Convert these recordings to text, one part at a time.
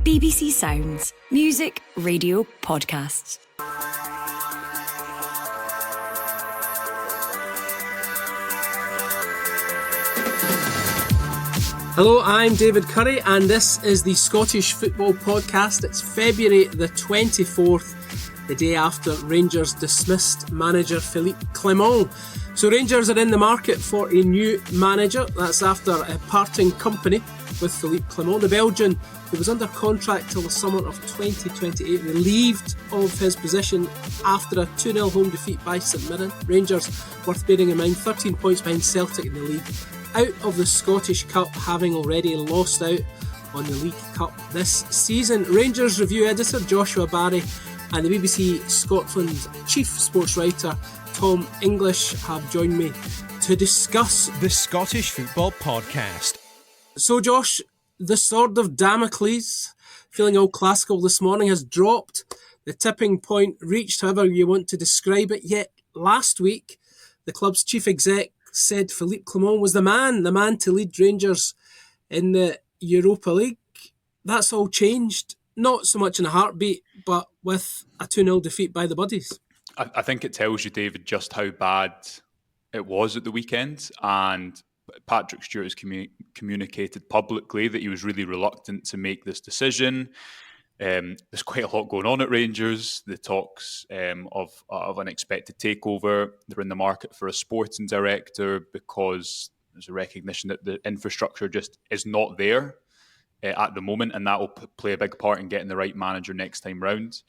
BBC Sounds. Music, radio, podcasts. Hello, I'm David Currie and this is the Scottish Football Podcast. It's February the 24th, the day after Rangers dismissed manager Philippe Clement. So Rangers are in the market for a new manager. That's after parting company with Philippe Clement. The Belgian, who was under contract till the summer of 2028, relieved of his position after a 2-0 home defeat by St Mirren. Rangers, worth bearing in mind, 13 points behind Celtic in the league, out of the Scottish Cup, having already lost out on the League Cup this season. Rangers review editor Joshua Barrie and the BBC Scotland chief sports writer Tom English have joined me to discuss the Scottish Football Podcast. So Josh, the sword of Damocles, feeling all classical this morning, has dropped. The tipping point reached, however you want to describe it. Yet last week, the club's chief exec said Philippe Clement was the man to lead Rangers in the Europa League. That's all changed, not so much in a heartbeat, but with a 2-0 defeat by the Buddies. I think it tells you, David, just how bad it was at the weekend. And Patrick Stewart has communicated publicly that he was really reluctant to make this decision. There's quite a lot going on at Rangers. The talks of an expected takeover. They're in the market for a sporting director because there's a recognition that the infrastructure just is not there at the moment, and that will play a big part in getting the right manager next time round.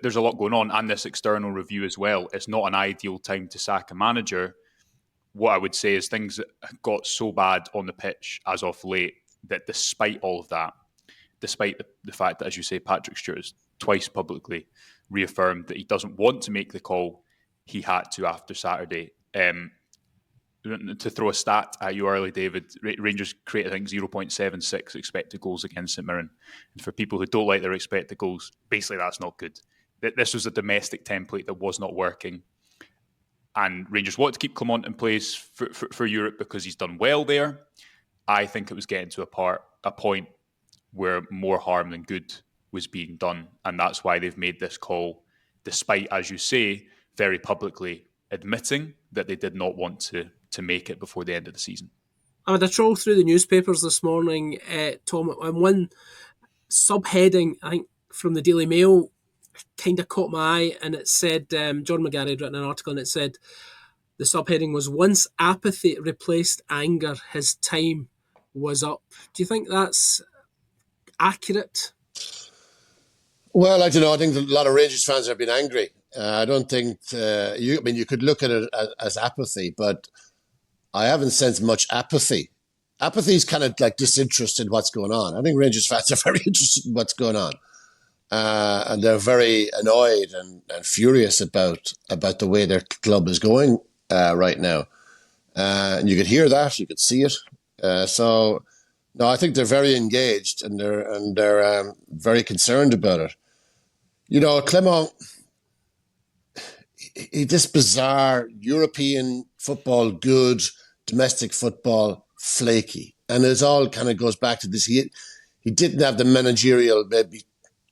There's a lot going on, and this external review as well. It's not an ideal time to sack a manager. What I would say is things got so bad on the pitch as of late that despite all of that, despite the fact that, as you say, Patrick Stewart has twice publicly reaffirmed that he doesn't want to make the call, he had to after Saturday. To throw a stat at you early, David, Rangers created, I think, 0.76 expected goals against St Mirren. And for people who don't like their expected goals, basically that's not good. This was a domestic template that was not working. And Rangers wanted to keep Clement in place for Europe because he's done well there. I think it was getting to a point where more harm than good was being done. And that's why they've made this call, despite, as you say, very publicly admitting that they did not want to make it before the end of the season. I had a troll through the newspapers this morning, Tom, and one subheading, I think, from the Daily Mail kind of caught my eye, and it said, John McGarry had written an article, and it said, the subheading was, "Once apathy replaced anger, his time was up." Do you think that's accurate? Well, I don't know. I think a lot of Rangers fans have been angry. I don't think you could look at it as apathy, but I haven't sensed much apathy. Apathy is kind of like disinterest in what's going on. I think Rangers fans are very interested in what's going on, and they're very annoyed and furious about the way their club is going right now. And you could hear that, you could see it. So. No, I think they're very engaged and they're very concerned about it. You know, Clement, this bizarre European football, good, domestic football, flaky. And it all kind of goes back to this. He didn't have the managerial, maybe,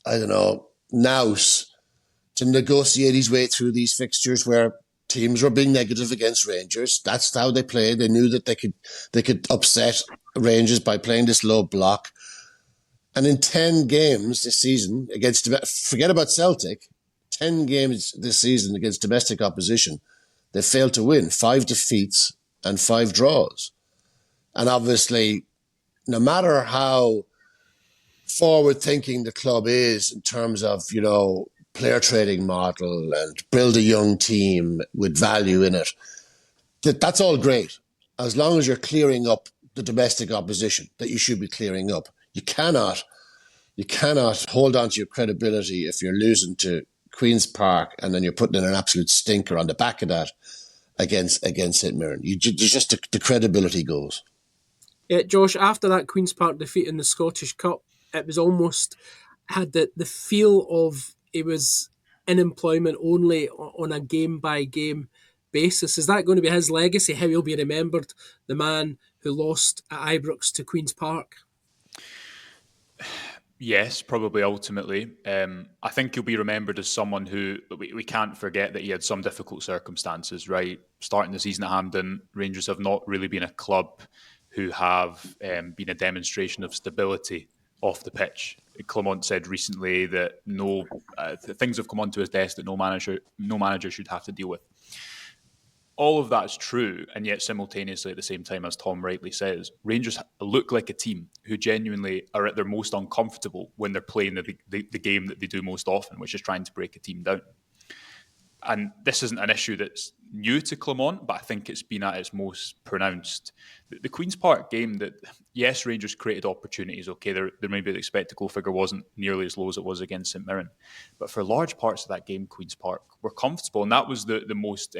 I don't know, nous to negotiate his way through these fixtures where teams were being negative against Rangers. That's how they played. They knew that they could upset Rangers by playing this low block. And in 10 games this season against, forget about Celtic, 10 games this season against domestic opposition, they failed to win. 5 defeats and 5 draws. And obviously, no matter how forward-thinking the club is in terms of, you know, player trading model and build a young team with value in it, that's all great. As long as you're clearing up the domestic opposition that you should be clearing up. You cannot hold on to your credibility if you're losing to Queen's Park and then you're putting in an absolute stinker on the back of that against St Mirren. The credibility goes. Yeah, Josh, after that Queen's Park defeat in the Scottish Cup, it was almost had the feel of it was in employment only on a game-by-game basis. Is that going to be his legacy, how he'll be remembered, the man who lost at Ibrox to Queen's Park? Yes, probably ultimately. I think he'll be remembered as someone who we can't forget that he had some difficult circumstances, right? Starting the season at Hampden, Rangers have not really been a club who have been a demonstration of stability off the pitch. Clement said recently that things have come onto his desk that no manager should have to deal with. All of that's true, and yet simultaneously at the same time, as Tom rightly says, Rangers look like a team who genuinely are at their most uncomfortable when they're playing the game that they do most often, which is trying to break a team down. And this isn't an issue that's new to Clement, but I think it's been at its most pronounced. The Queen's Park game, that yes, Rangers created opportunities. Okay, there maybe the spectacle figure wasn't nearly as low as it was against St Mirren, but for large parts of that game, Queen's Park were comfortable, and that was the most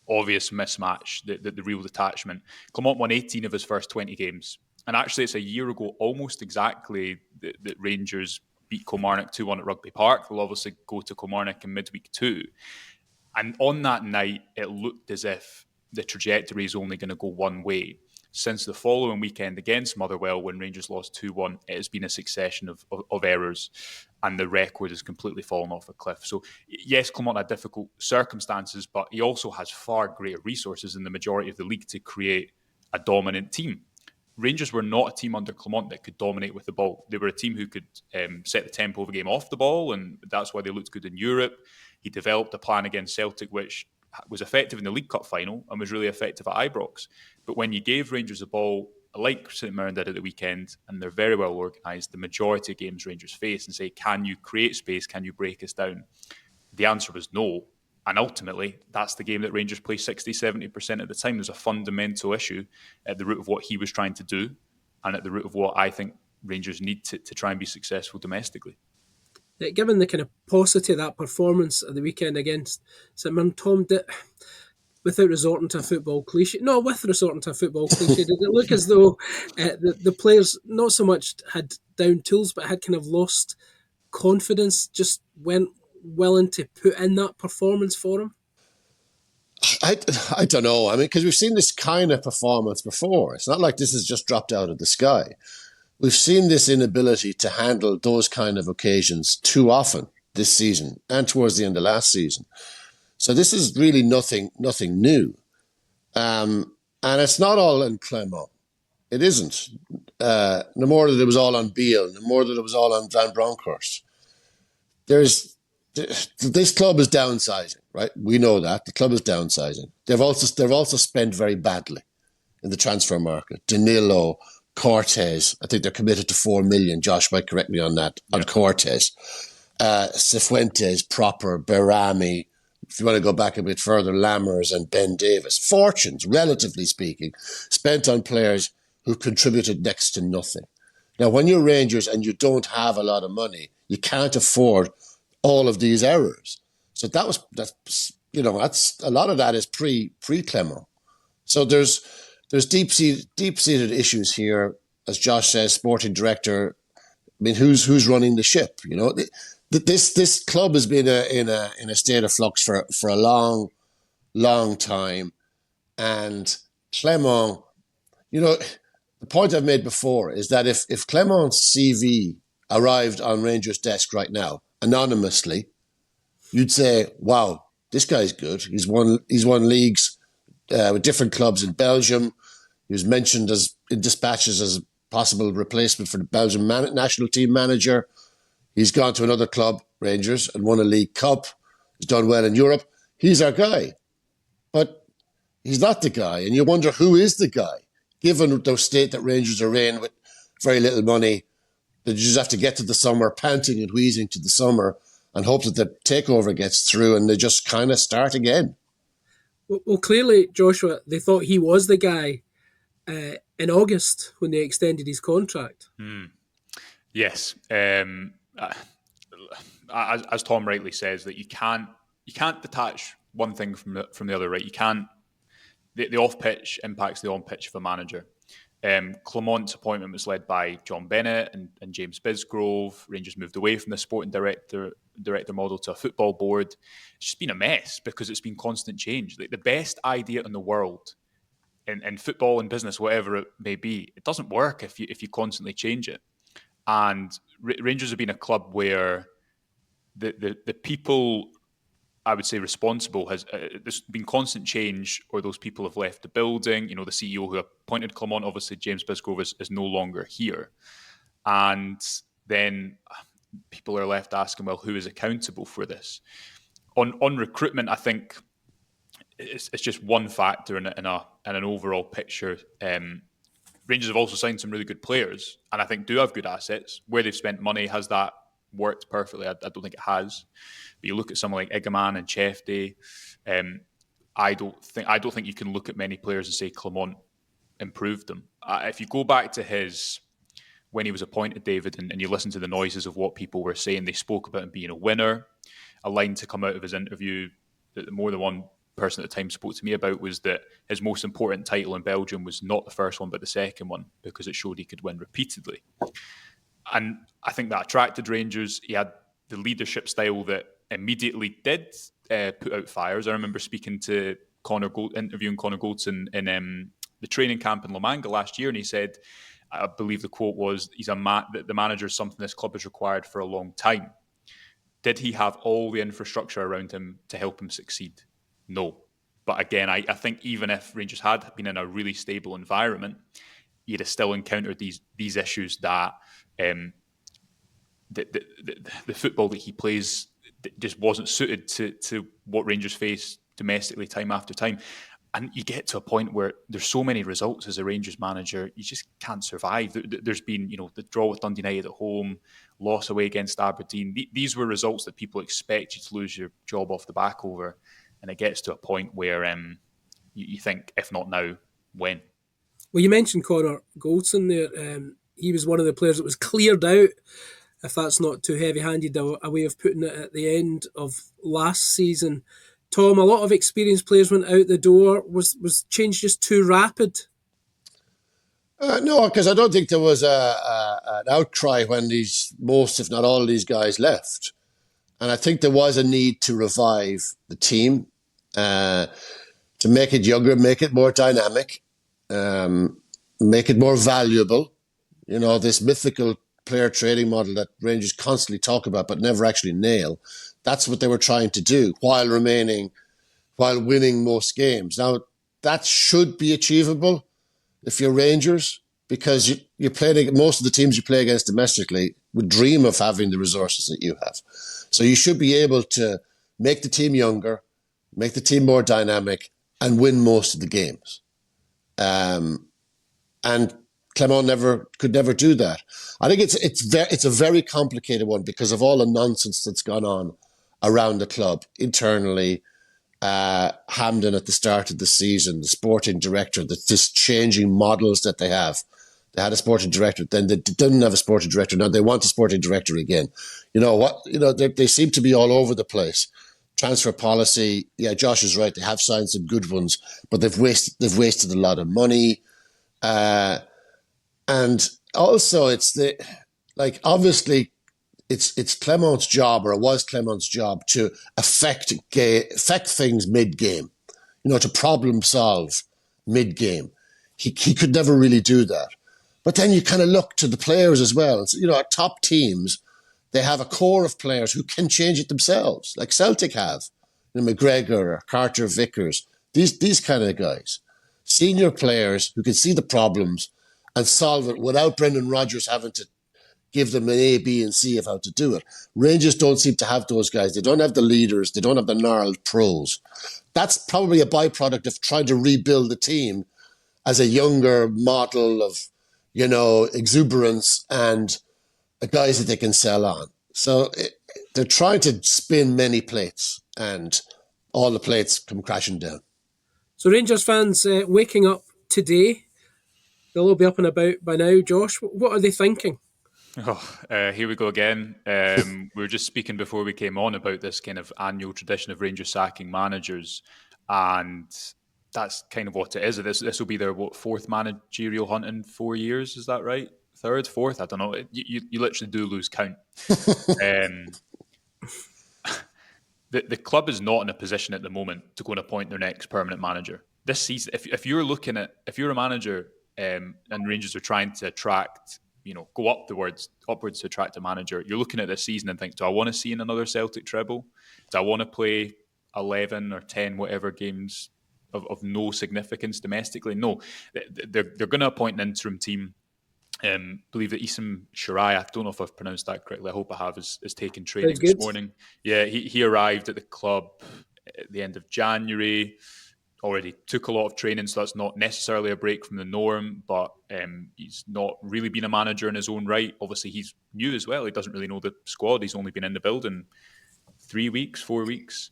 obvious mismatch, the real detachment. Clement won 18 of his first 20 games. And actually, it's a year ago, almost exactly, that Rangers beat Kilmarnock 2-1 at Rugby Park. They'll obviously go to Kilmarnock in midweek 2. And on that night, it looked as if the trajectory is only going to go one way. Since the following weekend against Motherwell, when Rangers lost 2-1, it has been a succession of errors, and the record has completely fallen off a cliff. So, yes, Clement had difficult circumstances, but he also has far greater resources in the majority of the league to create a dominant team. Rangers were not a team under Clement that could dominate with the ball. They were a team who could set the tempo of a game off the ball, and that's why they looked good in Europe. He developed a plan against Celtic, which was effective in the League Cup final and was really effective at Ibrox. But when you gave Rangers a ball, like St Mirren did at the weekend, and they're very well organised, the majority of games Rangers face, and say, can you create space? Can you break us down? The answer was no. And ultimately, that's the game that Rangers play 60-70% of the time. There's a fundamental issue at the root of what he was trying to do, and at the root of what I think Rangers need to try and be successful domestically. Given the kind of paucity of that performance at the weekend against St Mirren, Tom, without resorting to a football cliche, no, with resorting to a football cliche, did it look as though the players not so much had down tools, but had kind of lost confidence, just weren't willing to put in that performance for him? I don't know. I mean, because we've seen this kind of performance before. It's not like this has just dropped out of the sky. We've seen this inability to handle those kind of occasions too often this season and towards the end of last season. So this is really nothing new. And it's not all in Clement. It isn't. No more that it was all on Beale, no more that it was all on Van Bronckhorst. This club is downsizing, right? We know that. The club is downsizing. They've also spent very badly in the transfer market. Danilo, Cortez, I think they're committed to 4 million. Josh might correct me on that, on Cortez. Cifuentes, Proper, Berami, if you want to go back a bit further, Lammers and Ben Davis. Fortunes, relatively speaking, spent on players who contributed next to nothing. Now, when you're Rangers and you don't have a lot of money, you can't afford all of these errors. So that's a lot of that is pre-Clement. So there's deep-seated issues here, as Josh says, sporting director. I mean, who's running the ship? You know, this club has been in a state of flux for a long time, and Clement. You know, the point I've made before is that if Clement's CV arrived on Rangers' desk right now anonymously, you'd say, "Wow, this guy's good. He's won leagues with different clubs in Belgium. He was mentioned in dispatches as a possible replacement for the Belgian national team manager. He's gone to another club, Rangers, and won a League Cup. He's done well in Europe. He's our guy." But he's not the guy, and you wonder who is the guy, given the state that Rangers are in with very little money. That you just have to get to the summer, panting and wheezing to the summer, and hope that the takeover gets through and they just kind of start again. Well, clearly, Joshua, they thought he was the guy in August when they extended his contract. Yes. As Tom rightly says, that you can't detach one thing from the other, right? You can't. The off-pitch impacts the on-pitch of a manager. Clement's appointment was led by John Bennett and James Bisgrove. Rangers moved away from the sporting director model to a football board. It's just been a mess because it's been constant change. Like the best idea in the world, in football and business, whatever it may be, it doesn't work if you constantly change it. And Rangers have been a club where the people, I would say, responsible there's been constant change, or those people have left the building. The CEO who appointed Clement, obviously James Bisgrove, is no longer here. And then people are left asking, well, who is accountable for this? On recruitment, I think it's just one factor in an overall picture. Rangers have also signed some really good players, and I think do have good assets. Where they've spent money, has that worked perfectly? I don't think it has. But you look at someone like Igaman and Chefty. I don't think you can look at many players and say Clement improved them. If you go back to when he was appointed, David, and you listen to the noises of what people were saying, they spoke about him being a winner. A line to come out of his interview that more than one person at the time spoke to me about was that his most important title in Belgium was not the first one, but the second one, because it showed he could win repeatedly. And I think that attracted Rangers. He had the leadership style that immediately did put out fires. I remember interviewing Connor Goldson in the training camp in La Manga last year, and he said, I believe the quote was, that the manager is something this club has required for a long time. Did he have all the infrastructure around him to help him succeed? No. But again, I think even if Rangers had been in a really stable environment, you'd have still encountered these issues that the football that he plays just wasn't suited to what Rangers face domestically time after time. And you get to a point where there's so many results as a Rangers manager, you just can't survive. There's been, the draw with Dundee United at home, loss away against Aberdeen. These were results that people expect you to lose your job off the back over. And it gets to a point where you think, if not now, when? Well, you mentioned Connor Goldson there. He was one of the players that was cleared out, if that's not too heavy-handed a way of putting it, at the end of last season. Tom, a lot of experienced players went out the door. Was change just too rapid? No, because I don't think there was an outcry when most, if not all, of these guys left. And I think there was a need to revive the team, to make it younger, make it more dynamic, make it more valuable. This mythical player trading model that Rangers constantly talk about but never actually nail. That's what they were trying to do while winning most games. Now, that should be achievable if you're Rangers, because you're playing, most of the teams you play against domestically would dream of having the resources that you have. So you should be able to make the team younger, make the team more dynamic, and win most of the games. And Clement could never do that. I think it's a very complicated one because of all the nonsense that's gone on around the club internally. Hamden at the start of the season, the sporting director, this changing models that they have. They had a sporting director, then they didn't have a sporting director. Now they want a sporting director again. They seem to be all over the place. Transfer policy, yeah, Josh is right. They have signed some good ones, but they've wasted a lot of money. And also, obviously, it's Clement's job, or it was Clement's job, to affect things mid-game, to problem solve mid-game. He could never really do that. But then you kind of look to the players as well. At top teams, they have a core of players who can change it themselves, like Celtic have. McGregor or Carter Vickers, these kind of guys. Senior players who can see the problems and solve it without Brendan Rodgers having to give them an A, B, and C of how to do it. Rangers don't seem to have those guys. They don't have the leaders. They don't have the gnarled pros. That's probably a byproduct of trying to rebuild the team as a younger model of, exuberance and guys that they can sell on. So they're trying to spin many plates, and all the plates come crashing down. So Rangers fans waking up today, they'll all be up and about by now. Josh, what are they thinking? Here we go again. We were just speaking before we came on about this kind of annual tradition of Rangers sacking managers, and that's kind of what it is. This will be their fourth managerial hunt in 4 years. Is that right? Third, fourth? I don't know. You literally do lose count. The club is not in a position at the moment to go and appoint their next permanent manager this season. If you're a manager and Rangers are trying to attract go upwards to attract a manager. You're looking at this season and think, do I want to see in another Celtic treble? Do I want to play 11 or 10 whatever games of no significance domestically? No, they're going to appoint an interim team. Believe that Issam Shirai, I don't know if I've pronounced that correctly, I hope I have, is taking training this morning. Yeah, he arrived at the club at the end of January, already took a lot of training, so that's not necessarily a break from the norm, but he's not really been a manager in his own right. Obviously, he's new as well. He doesn't really know the squad. He's only been in the building 4 weeks.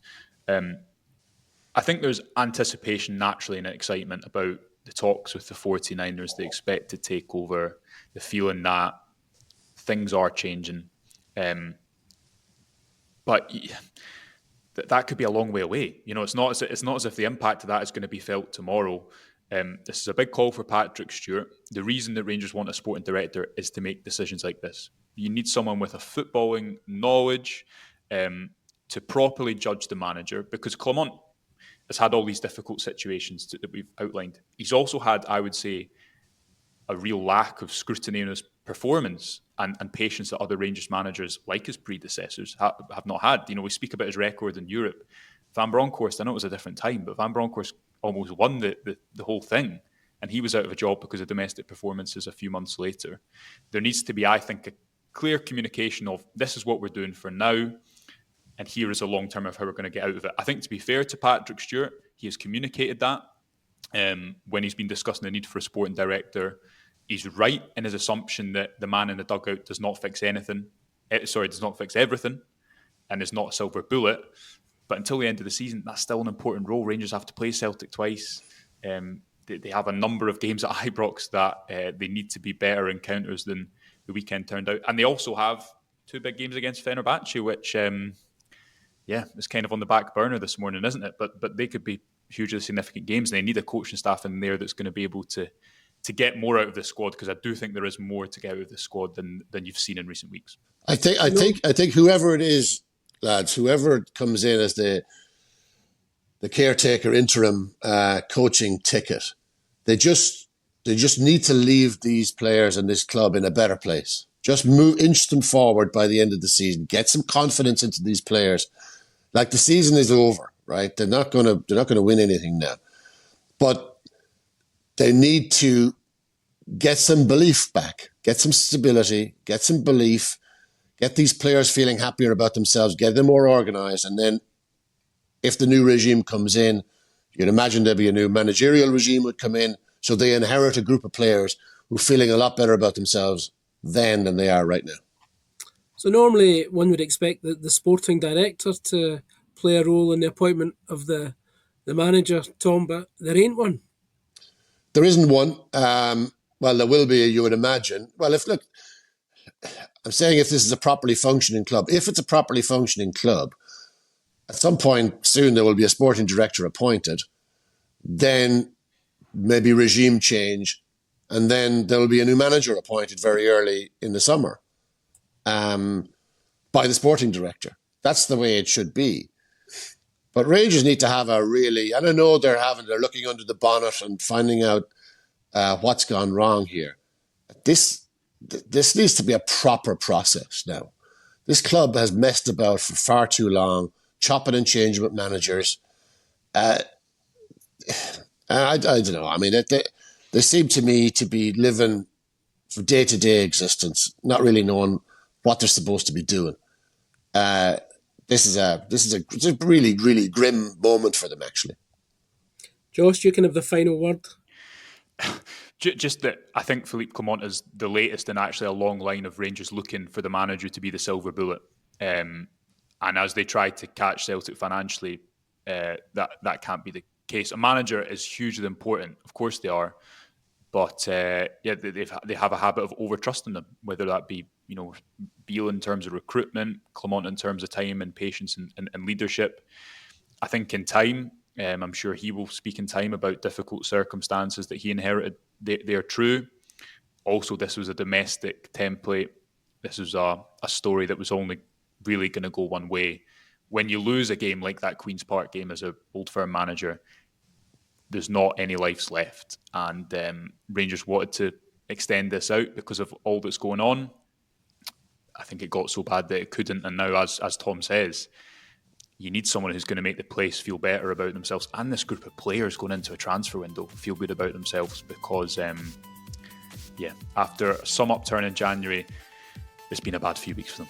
I think there's anticipation naturally and excitement about the talks with the 49ers, the expected takeover, the feeling that things are changing. But that could be a long way away. It's not as if the impact of that is going to be felt tomorrow. This is a big call for Patrick Stewart. The reason that Rangers want a sporting director is to make decisions like this. You need someone with a footballing knowledge to properly judge the manager, because Clement has had all these difficult situations that we've outlined. He's also had, I would say, a real lack of scrutiny in his performance and patience that other Rangers managers, like his predecessors, have not had. We speak about his record in Europe. Van Bronckhorst, I know it was a different time, but Van Bronckhorst almost won the whole thing, and he was out of a job because of domestic performances a few months later. There needs to be, I think, a clear communication of, this is what we're doing for now, and here is a long term of how we're going to get out of it. I think, to be fair to Patrick Stewart, he has communicated that when he's been discussing the need for a sporting director. He's right in his assumption that the man in the dugout does not fix everything, and is not a silver bullet. But until the end of the season, that's still an important role. Rangers have to play Celtic twice. They have a number of games at Ibrox that they need to be better encounters than the weekend turned out. And they also have 2 big games against Fenerbahce, which... it's kind of on the back burner this morning, isn't it? But they could be hugely significant games, and they need a coaching staff in there that's going to be able to get more out of the squad, because I do think there is more to get out of the squad than you've seen in recent weeks. I think whoever it is, lads, whoever comes in as the caretaker interim coaching ticket, they just need to leave these players and this club in a better place. Just inch them forward by the end of the season. Get some confidence into these players. Like, the season is over, right? They're not going to win anything now, but they need to get some belief back, get some stability, get some belief, get these players feeling happier about themselves, get them more organised, and then if the new regime comes in, you'd imagine there'd be a new managerial regime would come in, so they inherit a group of players who are feeling a lot better about themselves then than they are right now. So normally one would expect the sporting director to play a role in the appointment of the manager, Tom, but there ain't one. There isn't one. Well, there will be, you would imagine. Well, I'm saying if this is a properly functioning club, if it's a properly functioning club, at some point soon there will be a sporting director appointed, then maybe regime change, and then there will be a new manager appointed very early in the summer by the sporting director. That's the way it should be. But Rangers need to have a really, I don't know, they're looking under the bonnet and finding out what's gone wrong here. This needs to be a proper process now. This club has messed about for far too long, chopping and changing with managers. I don't know. I mean, they seem to me to be living for day-to-day existence, not really knowing what they're supposed to be doing. This is a really, really grim moment for them, actually. Josh, you can have the final word. Just that I think Philippe Clement is the latest in actually a long line of Rangers looking for the manager to be the silver bullet. And as they try to catch Celtic financially, that can't be the case. A manager is hugely important. Of course they are. But they have a habit of over-trusting them, whether that be Beale in terms of recruitment, Clement in terms of time and patience and leadership. I think in time, I'm sure he will speak in time about difficult circumstances that he inherited. They are true. Also, this was a domestic template. This was a story that was only really going to go one way. When you lose a game like that Queen's Park game as an Old Firm manager, there's not any lives left. And Rangers wanted to extend this out because of all that's going on. I think it got so bad that it couldn't. And now, as Tom says, you need someone who's going to make the place feel better about themselves, and this group of players going into a transfer window feel good about themselves, because, after some upturn in January, it's been a bad few weeks for them.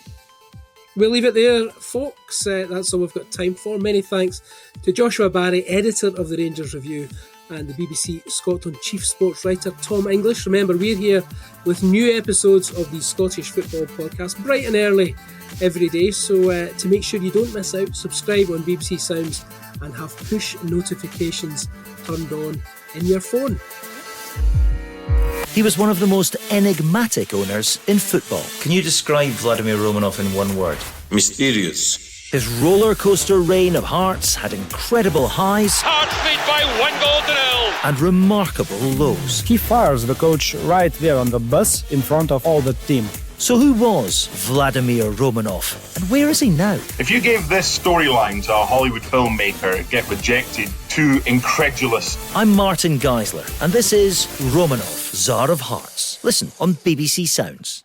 We'll leave it there, folks. That's all we've got time for. Many thanks to Joshua Barrie, editor of the Rangers Review, and the BBC Scotland chief sports writer Tom English. Remember, we're here with new episodes of the Scottish Football Podcast bright and early every day, so to make sure you don't miss out, subscribe on BBC Sounds and have push notifications turned on in your phone. He was one of the most enigmatic owners in football. Can you describe Vladimir Romanov in one word? Mysterious. His roller coaster reign of Hearts had incredible highs. Hearts beat by 1-0. And remarkable lows. He fires the coach right there on the bus in front of all the team. So who was Vladimir Romanov, and where is he now? If you gave this storyline to a Hollywood filmmaker, it'd get rejected. Too incredulous. I'm Martin Geisler, and this is Romanov, Tsar of Hearts. Listen on BBC Sounds.